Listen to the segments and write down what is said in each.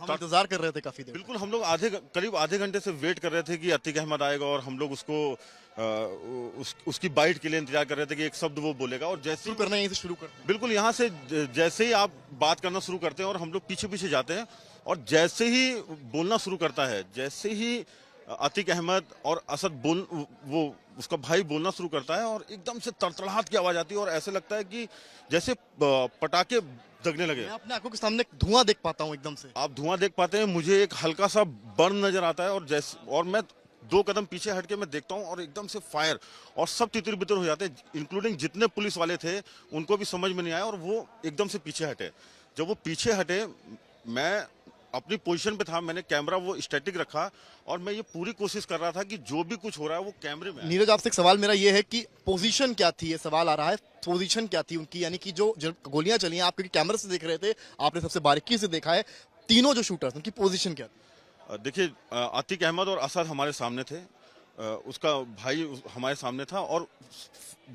हम इंतजार कर रहे थे काफी देर। बिल्कुल, हम लोग करीब आधे घंटे से वेट कर रहे थे कि अतीक अहमद आएगा और हम लोग उसको उसकी बाइट के लिए इंतजार कर रहे थे कि एक शब्द वो बोलेगा। और जैसे शुरू करना, यहीं से शुरू करते हैं। बिल्कुल, यहाँ से जैसे ही आप बात करना शुरू करते हैं और हम लोग पीछे पीछे जाते हैं और जैसे ही बोलना शुरू करता है, जैसे ही अतीक अहमद और असद वो उसका भाई बोलना शुरू करता है और एकदम से तड़तड़ाहट की आवाज आती है और ऐसे लगता है कि जैसे पटाखे दगने लगे। मैं अपने आंखों के सामने धुआं देख पाता हूँ एकदम से। आप धुआं देख पाते हैं, मुझे एक हल्का सा बर्न नजर आता है और मैं 2 कदम पीछे हट के मैं देखता हूं और एकदम से फायर और सब तितर बितर हो जाते हैं, इंक्लूडिंग जितने पुलिस वाले थे उनको भी समझ में नहीं आया और वो एकदम से पीछे हटे। जब वो पीछे हटे, मैं अपनी पोजीशन पे था, मैंने कैमरा वो स्टैटिक रखा और मैं ये पूरी कोशिश कर रहा था कि जो भी कुछ हो रहा है वो कैमरे में। नीरज, आपसे एक सवाल मेरा ये है कि पोजीशन क्या थी, ये सवाल आ रहा है, पोजीशन क्या थी उनकी, यानी कि जो गोलियां चली हैं, आप क्योंकि कैमरे से देख रहे थे, आपने सबसे बारीकी से देखा है, तीनों जो शूटर्स उनकी पोजीशन क्या थी? देखिए, अतीक अहमद और असद हमारे सामने थे, उसका भाई हमारे सामने था और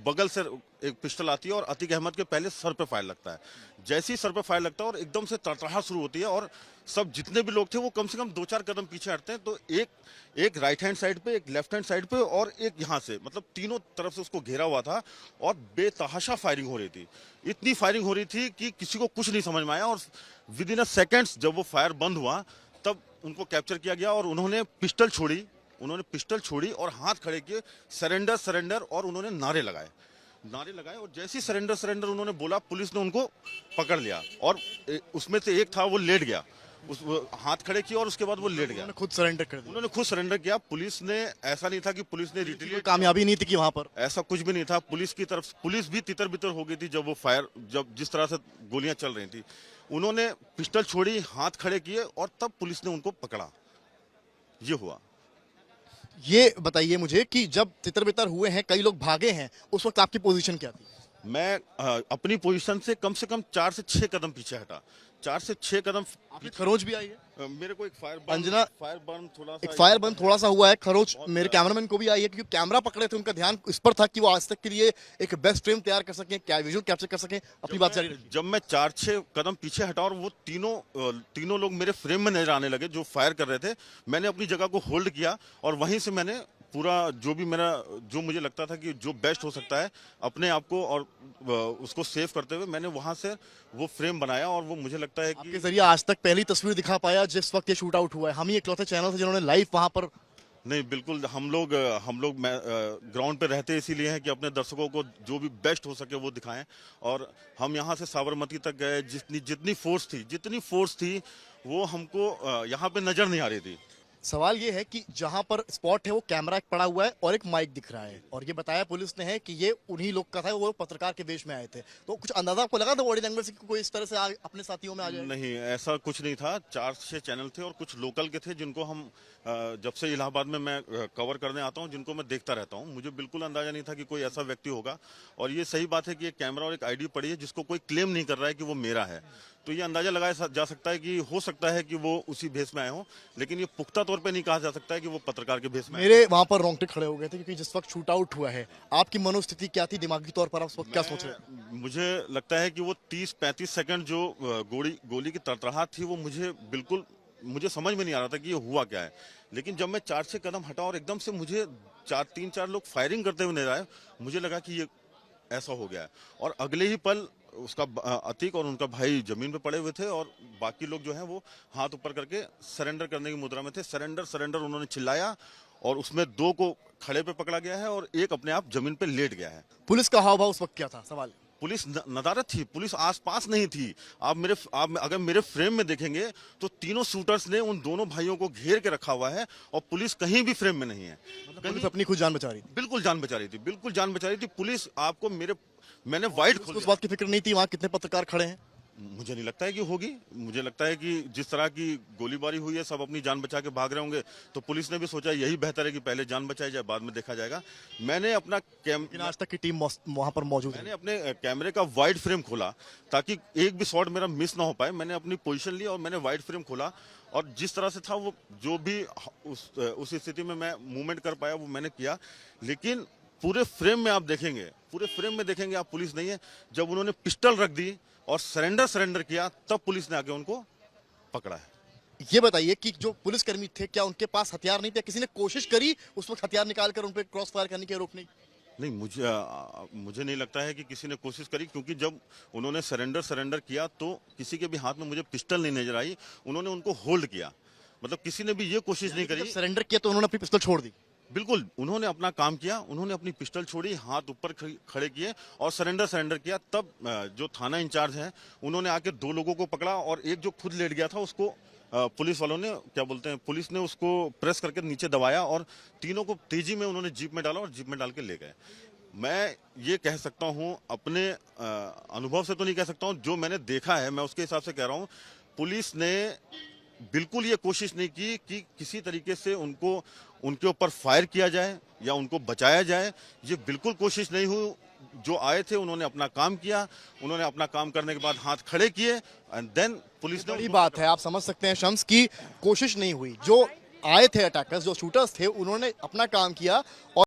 बगल से एक पिस्टल आती है और अतीक अहमद के पहले सर पे फायर लगता है। जैसे ही सर पे फायर लगता है और एकदम से तड़तड़ाहट शुरू होती है और सब जितने भी लोग थे वो कम से कम 2-4 कदम पीछे हटते हैं। तो एक राइट हैंड साइड पे, एक लेफ्ट हैंड साइड पे और एक यहाँ से, मतलब तीनों तरफ से उसको घेरा हुआ था और बेतहाशा फायरिंग हो रही थी। इतनी फायरिंग हो रही थी कि किसी को कुछ नहीं समझ में आया और विद इन अ सेकेंड्स जब वो फायर बंद हुआ तब उनको कैप्चर किया गया और उन्होंने पिस्टल छोड़ी और हाथ खड़े किए, सरेंडर सरेंडर, और उन्होंने नारे लगाए और जैसे ही सरेंडर सरेंडर उन्होंने बोला, पुलिस ने उनको पकड़ लिया और उसमें से एक था वो लेट गया, हाथ खड़े किए और उसके बाद वो लेट गया। उन्होंने खुद सरेंडर कर दिया। उन्होंने खुद सरेंडर किया। पुलिस ने, ऐसा नहीं था कि पुलिस ने रिटेलिएट, कामयाबी नहीं थी कि वहां पर, ऐसा कुछ भी नहीं था। पुलिस की तरफ, पुलिस भी तितर बितर हो गई थी जब जिस तरह से गोलियां चल रही थी। उन्होंने पिस्टल छोड़ी, हाथ खड़े किए और तब पुलिस ने उनको पकड़ा। ये हुआ। ये बताइए मुझे कि जब तितर बितर हुए हैं, कई लोग भागे हैं, उस वक्त आपकी पोजीशन क्या थी? मैं अपनी पोजीशन से कम 4 से 6 कदम पीछे हटा। 4 से 6 कदम। आपकी खरोच भी आई है? मेरे को एक फायर बर्न थोड़ा सा हुआ है, खरोच मेरे कैमरामैन को भी आई है, क्योंकि कैमरा पकड़े थे, उनका ध्यान इस पर था कि वो आज तक के लिए एक बेस्ट फ्रेम तैयार कर सकें, क्या विजुअल कैप्चर कर सकें। अपनी बात जारी रखिए। जब मैं 4-6 कदम पीछे हटा और वो तीनों लोग मेरे फ्रेम में नजर आने लगे जो फायर कर रहे थे, मैंने अपनी जगह को होल्ड किया और वहीं से मैंने पूरा जो मुझे लगता था कि जो बेस्ट हो सकता है अपने आप को और उसको सेव करते हुए, मैंने वहां से वो फ्रेम बनाया और वो मुझे लगता है कि आपके जरिए आज तक पहली तस्वीर दिखा पाया जिस वक्त ये शूट आउट हुआ है। हम ही इकलौते चैनल थे जिन्होंने लाइव वहां पर। नहीं, बिल्कुल, हम लोग ग्राउंड पे रहते इसीलिए हैं कि अपने दर्शकों को जो भी बेस्ट हो सके वो दिखाएं। और हम यहाँ से साबरमती तक गए, जितनी फोर्स थी वो हमको यहाँ पे नजर नहीं आ रही थी। सवाल ये है कि जहां पर स्पॉट है वो कैमरा एक पड़ा हुआ है और एक माइक दिख रहा है, और ये बताया पुलिस ने है कि ये उन्हीं लोग का था, वो पत्रकार के वेश में आए थे। तो कुछ अंदाजा आपको लगा था बॉडी लैंग्वेज से कि कोई इस तरह से अपने साथियों में आ जाए? नहीं, ऐसा कुछ नहीं था। 4-6 चैनल थे और कुछ लोकल के थे जिनको हम जब से इलाहाबाद में मैं कवर करने आता हूं, जिनको मैं देखता रहता हूं, मुझे बिल्कुल अंदाजा नहीं था कि कोई ऐसा व्यक्ति होगा। और ये सही बात है कि एक कैमरा और एक आईडी पड़ी है जिसको कोई क्लेम नहीं कर रहा है कि वो मेरा है, तो ये अंदाजा लगाया जा सकता है कि हो सकता है कि वो उसी भेष में आए हों, लेकिन ये पुख्ता तौर पे नहीं कहा जा सकता है कि वो पत्रकार के भेष में। मेरे वहां पर रोंगटे खड़े हो गए थे, क्योंकि जिस वक्त शूट आउट हुआ है, आपकी मनोस्थिति क्या थी, दिमागी तौर पर आप उस वक्त क्या सोच रहे थे? मुझे लगता है कि वो 30-35 सेकंड जो गोली की तड़तड़ाहट थी, वो मुझे समझ में नहीं आ रहा था कि ये हुआ क्या है। लेकिन जब मैं 4-6 कदम हटा और एकदम से मुझे 3-4 लोग फायरिंग करते हुए नजर आए, मुझे लगा कि ये ऐसा हो गया है। और अगले ही पल उसका अतीक और उनका भाई जमीन पे पड़े हुए थे और बाकी लोग जो हैं वो हाथ ऊपर करके सरेंडर करने की मुद्रा में थे। सरेंडर सरेंडर उन्होंने चिल्लाया और उसमें 2 को खड़े पे पकड़ा गया है और एक अपने आप जमीन पे लेट गया है। पुलिस का हाव भाव उस वक्त क्या था? सवाल। पुलिस नदारत थी, पुलिस आसपास नहीं थी। आप अगर मेरे फ्रेम में देखेंगे तो तीनों शूटर्स ने उन दोनों भाइयों को घेर के रखा हुआ है और पुलिस कहीं भी फ्रेम में नहीं है। मतलब पुलिस अपनी खुद जान बचा रही थी? बिल्कुल जान बचा रही थी। पुलिस आपको मैंने वाइट खोल, उस बात की फिक्र नहीं थी वहाँ कितने पत्रकार खड़े हैं? मुझे नहीं लगता है कि होगी। मुझे लगता है कि जिस तरह की गोलीबारी हुई है, सब अपनी जान बचा के भाग रहे होंगे, तो पुलिस ने भी सोचा यही बेहतर है कि पहले जान बचाई जाए, बाद में देखा जाएगा। मैंने अपना आज तक की टीम वहां पर मौजूद है। मैंने अपने कैमरे का वाइड फ्रेम खोला ताकि एक भी शॉट मेरा मिस ना हो पाए। मैंने अपनी पोजीशन ली और मैंने वाइड फ्रेम खोला और जिस तरह से था वो जो भी उस स्थिति में मैं मूवमेंट कर पाया वो मैंने किया। लेकिन पूरे फ्रेम में आप पुलिस नहीं है। जब उन्होंने पिस्टल रख दी और सरेंडर किया, तब पुलिस ने आके उनको पकड़ा है। ये बताइए कि जो पुलिसकर्मी थे क्या उनके पास हथियार नहीं थे, किसी ने कोशिश करी उस वक्त हथियार निकालकर उन पर क्रॉस फायर करने की या रोकने की? नहीं, मुझे नहीं लगता है कि किसी ने कोशिश करी, क्योंकि जब उन्होंने सरेंडर किया तो किसी के भी हाथ में मुझे पिस्टल नहीं नजर आई। उन्होंने उनको होल्ड किया, मतलब किसी ने भी ये कोशिश नहीं करी। जब सरेंडर किया तो उन्होंने अपनी पिस्तौल छोड़ दी? बिल्कुल, उन्होंने अपना काम किया, उन्होंने अपनी पिस्टल छोड़ी, हाथ ऊपर खड़े किए और सरेंडर किया। तब जो थाना इंचार्ज है उन्होंने आके 2 लोगों को पकड़ा और एक जो खुद लेट गया था उसको पुलिस वालों ने, क्या बोलते हैं, पुलिस ने उसको प्रेस करके नीचे दबाया और तीनों को तेजी में उन्होंने जीप में डाला और जीप में डाल के ले गए। मैं ये कह सकता हूँ अपने अनुभव से, तो नहीं कह सकता हूँ, जो मैंने देखा है मैं उसके हिसाब से कह रहा हूँ। पुलिस ने बिल्कुल ये कोशिश नहीं की कि किसी तरीके से उनके ऊपर फायर किया जाए या उनको बचाया जाए। ये बिल्कुल कोशिश नहीं हुई। जो आए थे उन्होंने अपना काम किया, उन्होंने अपना काम करने के बाद हाथ खड़े किए एंड देन पुलिस ने। बड़ी बात है, आप समझ सकते हैं शम्स की कोशिश नहीं हुई। जो आए थे अटैकर्स, जो शूटर्स थे, उन्होंने अपना काम किया और